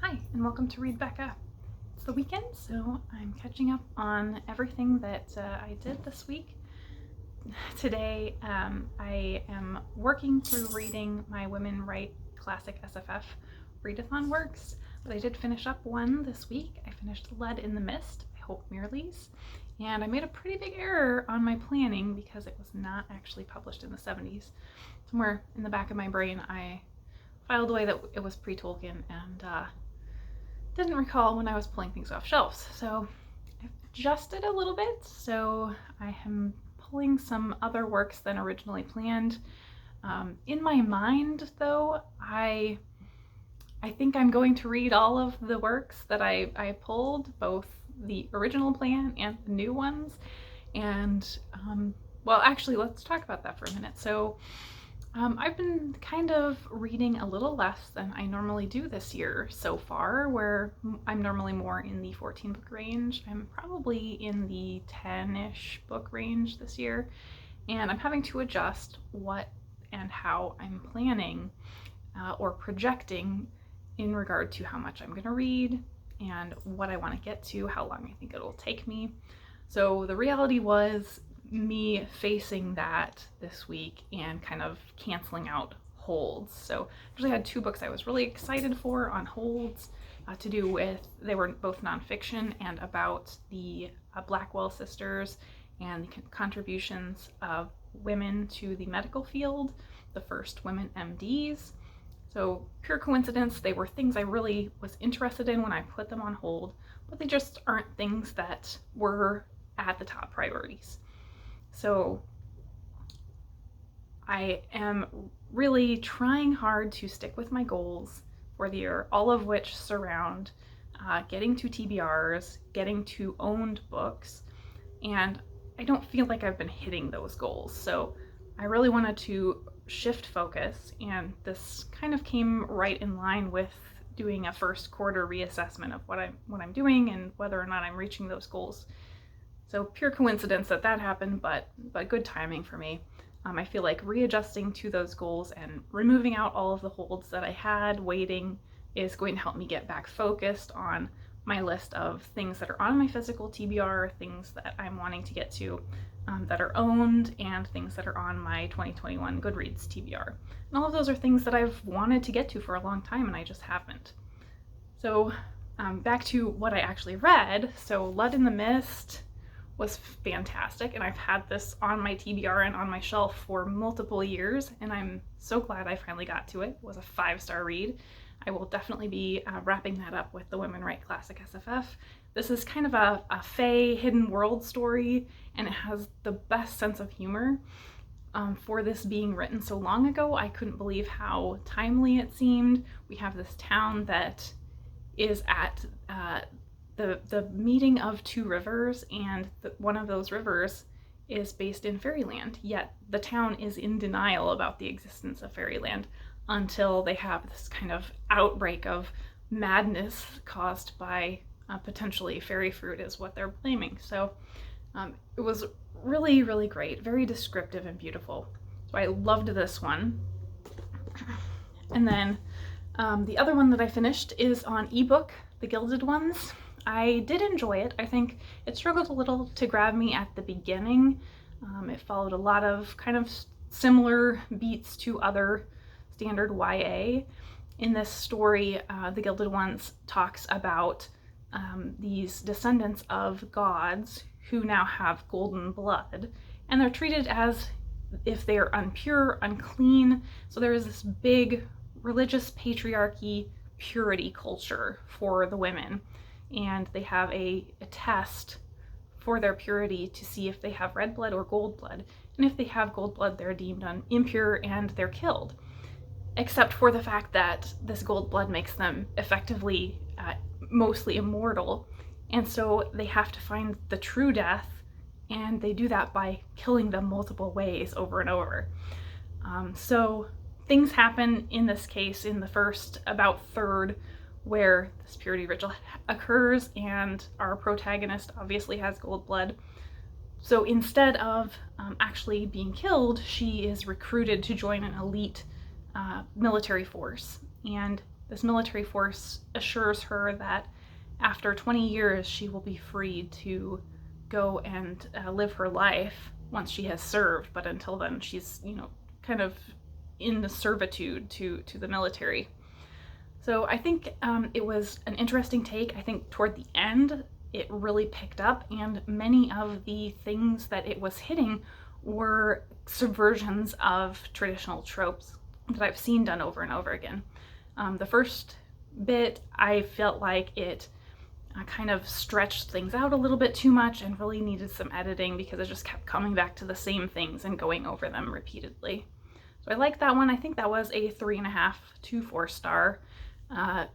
Hi, and welcome to Read Becca. It's the weekend, so I'm catching up on everything that I did this week. Today, I am working through reading my Women Write Classic SFF readathon works, but I did finish up one this week. I finished Lud-in-the-Mist by Mirrlees, and I made a pretty big error on my planning because it was not actually published in the 70s. Somewhere in the back of my brain, I filed away that it was pre-Tolkien and didn't recall when I was pulling things off shelves. So I've adjusted a little bit, so I am pulling some other works than originally planned. In my mind, though, I think I'm going to read all of the works that I pulled, both the original plan and the new ones. And well, actually, let's talk about that for a minute. So I've been kind of reading a little less than I normally do this year so far, where I'm normally more in the 14 book range. I'm probably in the 10-ish book range this year, and I'm having to adjust what and how I'm planning or projecting in regard to how much I'm going to read and what I want to get to, how long I think it'll take me. So the reality was me facing that this week and kind of canceling out holds. So I actually had two books I was really excited for on holds to do with, they were both nonfiction and about the Blackwell sisters and the contributions of women to the medical field, the first women MDs. So pure coincidence, they were things I really was interested in when I put them on hold, but they just aren't things that were at the top priorities. So I am really trying hard to stick with my goals for the year, all of which surround getting to TBRs, getting to owned books, and I don't feel like I've been hitting those goals. So I really wanted to shift focus, and this kind of came right in line with doing a first quarter reassessment of what I'm doing and whether or not I'm reaching those goals. So pure coincidence that happened, but good timing for me. I feel like readjusting to those goals and removing out all of the holds that I had waiting is going to help me get back focused on my list of things that are on my physical TBR, things that I'm wanting to get to that are owned, and things that are on my 2021 Goodreads TBR. And all of those are things that I've wanted to get to for a long time and I just haven't. So back to what I actually read. So Lud-in-the-Mist was fantastic, and I've had this on my TBR and on my shelf for multiple years, and I'm so glad I finally got to it. It was a 5-star read. I will definitely be wrapping that up with the Women Write Classic SFF. This is kind of a fae hidden world story, and it has the best sense of humor. For this being written so long ago, I couldn't believe how timely it seemed. We have this town that is at the meeting of two rivers, and one of those rivers is based in fairyland, yet the town is in denial about the existence of fairyland until they have this kind of outbreak of madness caused by potentially fairy fruit is what they're blaming. So it was really, really great, very descriptive and beautiful. So I loved this one. And then the other one that I finished is on ebook, The Gilded Ones. I did enjoy it. I think it struggled a little to grab me at the beginning. It followed a lot of kind of similar beats to other standard YA. In this story, The Gilded Ones talks about these descendants of gods who now have golden blood, and they're treated as if they are impure, unclean. So there is this big religious patriarchy, purity culture for the women. And they have a test for their purity to see if they have red blood or gold blood. And if they have gold blood, they're deemed impure and they're killed. Except for the fact that this gold blood makes them effectively mostly immortal. And so they have to find the true death, and they do that by killing them multiple ways over and over. So things happen in this case in the first about third where this purity ritual occurs, and our protagonist obviously has gold blood. So instead of actually being killed, she is recruited to join an elite military force. And this military force assures her that after 20 years she will be free to go and live her life once she has served, but until then she's, you know, kind of in the servitude to the military. So I think it was an interesting take. I think toward the end it really picked up, and many of the things that it was hitting were subversions of traditional tropes that I've seen done over and over again. The first bit, I felt like it kind of stretched things out a little bit too much and really needed some editing because it just kept coming back to the same things and going over them repeatedly. So I liked that one. I think that was a 3.5 to 4 star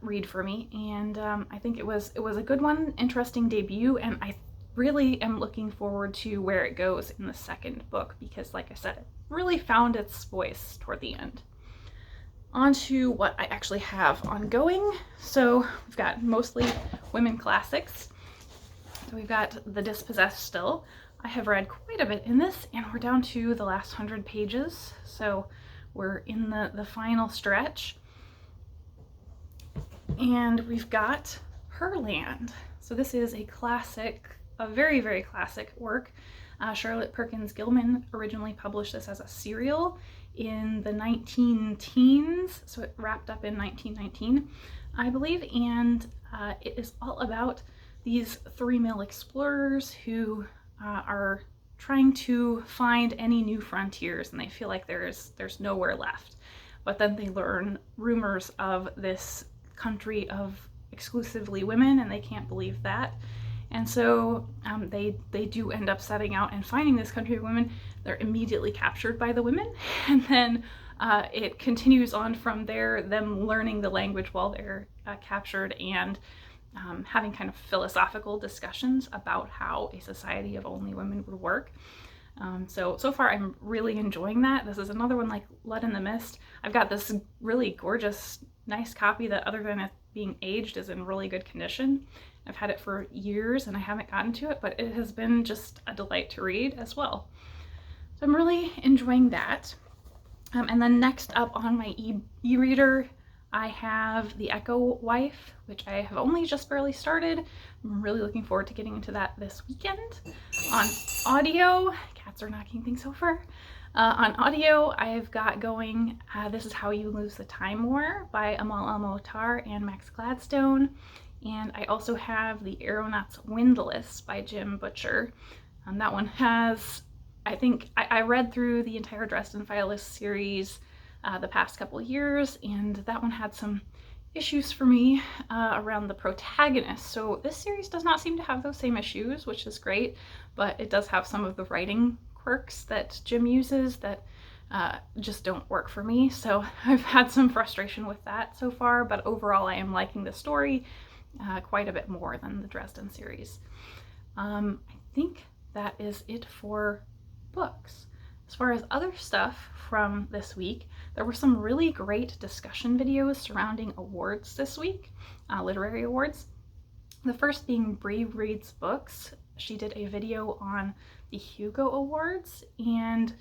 read for me, and I think it was a good one, interesting debut, and I really am looking forward to where it goes in the second book because, like I said, it really found its voice toward the end. On to what I actually have ongoing. So we've got mostly women classics. So we've got The Disposessed still. I have read quite a bit in this, and we're down to the last 100 pages. So we're in the final stretch. And we've got Herland. So this is a classic, a very, very classic work. Charlotte Perkins Gilman originally published this as a serial in the 19-teens, so it wrapped up in 1919, I believe, and it is all about these 3 male explorers who are trying to find any new frontiers, and they feel like there's nowhere left. But then they learn rumors of this country of exclusively women, and they can't believe that. And so they do end up setting out and finding this country of women. They're immediately captured by the women, and then it continues on from there, them learning the language while they're captured and having kind of philosophical discussions about how a society of only women would work. So far I'm really enjoying that. This is another one like Lud-in-the-Mist. I've got this really gorgeous, nice copy that, other than it being aged, is in really good condition. I've had it for years and I haven't gotten to it, but it has been just a delight to read as well. So I'm really enjoying that. And then next up on my e-reader, I have The Echo Wife, which I have only just barely started. I'm really looking forward to getting into that this weekend. On audio, cats are knocking things over. On audio, I've got going This Is How You Lose the Time War by Amal El-Mohtar and Max Gladstone. And I also have the Aeronaut's Windlass by Jim Butcher. That one has, I think, I read through the entire Dresden Files series the past couple of years, and that one had some issues for me around the protagonist. So this series does not seem to have those same issues, which is great, but it does have some of the writing quirks that Jim uses that just don't work for me. So I've had some frustration with that so far, but overall I am liking the story quite a bit more than the Dresden series. I think that is it for books. As far as other stuff from this week, there were some really great discussion videos surrounding awards this week, literary awards. The first being Bree Reads Books. She did a video on the Hugo Awards, and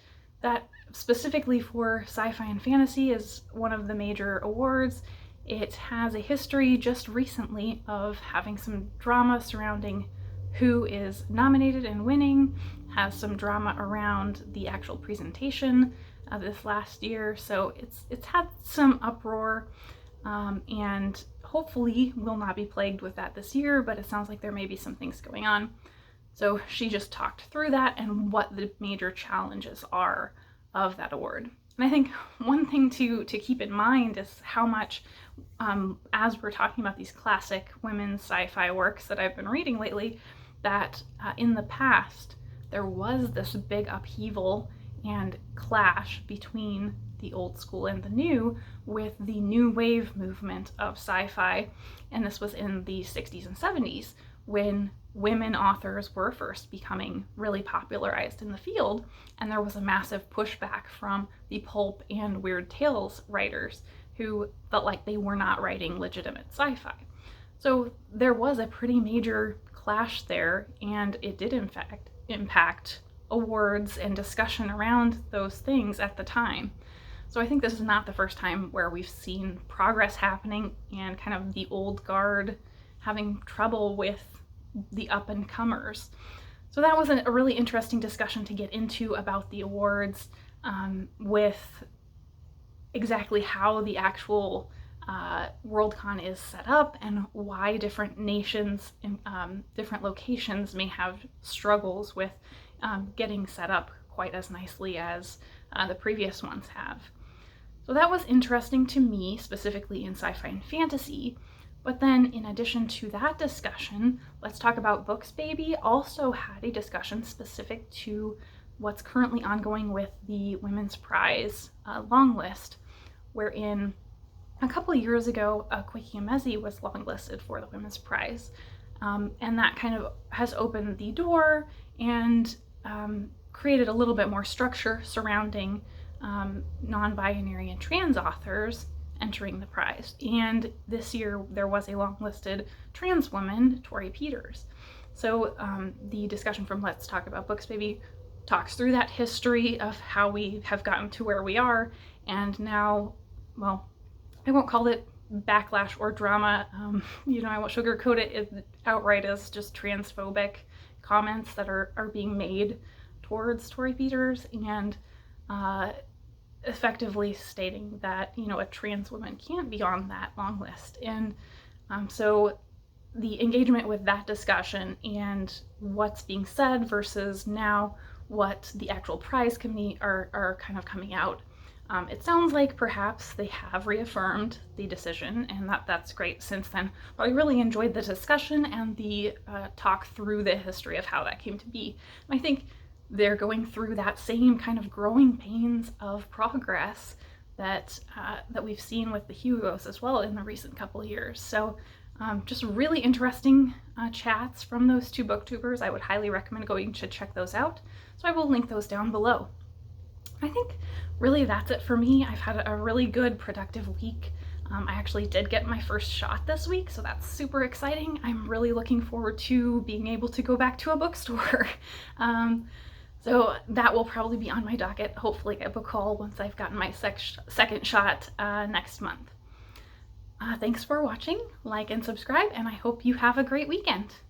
that specifically for sci-fi and fantasy is one of the major awards. It has a history just recently of having some drama surrounding who is nominated and winning, has some drama around the actual presentation this last year, so it's had some uproar, and hopefully will not be plagued with that this year, but it sounds like there may be some things going on. So she just talked through that and what the major challenges are of that award. And I think one thing to keep in mind is how much, as we're talking about these classic women's sci-fi works that I've been reading lately, that in the past there was this big upheaval and clash between the old school and the new, with the new wave movement of sci-fi. And this was in the 60s and 70s when women authors were first becoming really popularized in the field, and there was a massive pushback from the pulp and weird tales writers who felt like they were not writing legitimate sci-fi. So there was a pretty major clash there, and it did in fact impact awards and discussion around those things at the time. So I think this is not the first time where we've seen progress happening and kind of the old guard having trouble with the up-and-comers. So that was a really interesting discussion to get into about the awards, with exactly how the actual Worldcon is set up and why different nations, different locations may have struggles with getting set up quite as nicely as the previous ones have. So that was interesting to me, specifically in sci-fi and fantasy. But then in addition to that discussion, Let's Talk About Books Baby also had a discussion specific to what's currently ongoing with the Women's Prize long list, wherein a couple of years ago, Kwiki Emezi was longlisted for the Women's Prize. And that kind of has opened the door and created a little bit more structure surrounding non-binary and trans authors entering the prize. And this year there was a long-listed trans woman, Tori Peters. So the discussion from Let's Talk About Books Baby talks through that history of how we have gotten to where we are, and now, well, I won't call it backlash or drama. I won't sugarcoat it outright as just transphobic comments that are being made towards Tori Peters, and effectively stating that, a trans woman can't be on that long list. And so the engagement with that discussion and what's being said versus now what the actual prize committee are kind of coming out. It sounds like perhaps they have reaffirmed the decision, and that's great since then. But I really enjoyed the discussion and the talk through the history of how that came to be. And I think they're going through that same kind of growing pains of progress that we've seen with the Hugos as well in the recent couple of years. So just really interesting chats from those two booktubers. I would highly recommend going to check those out. So I will link those down below. I think really that's it for me. I've had a really good, productive week. I actually did get my first shot this week, so that's super exciting. I'm really looking forward to being able to go back to a bookstore. So that will probably be on my docket, hopefully at book haul, once I've gotten my second shot next month. Thanks for watching, like and subscribe, and I hope you have a great weekend.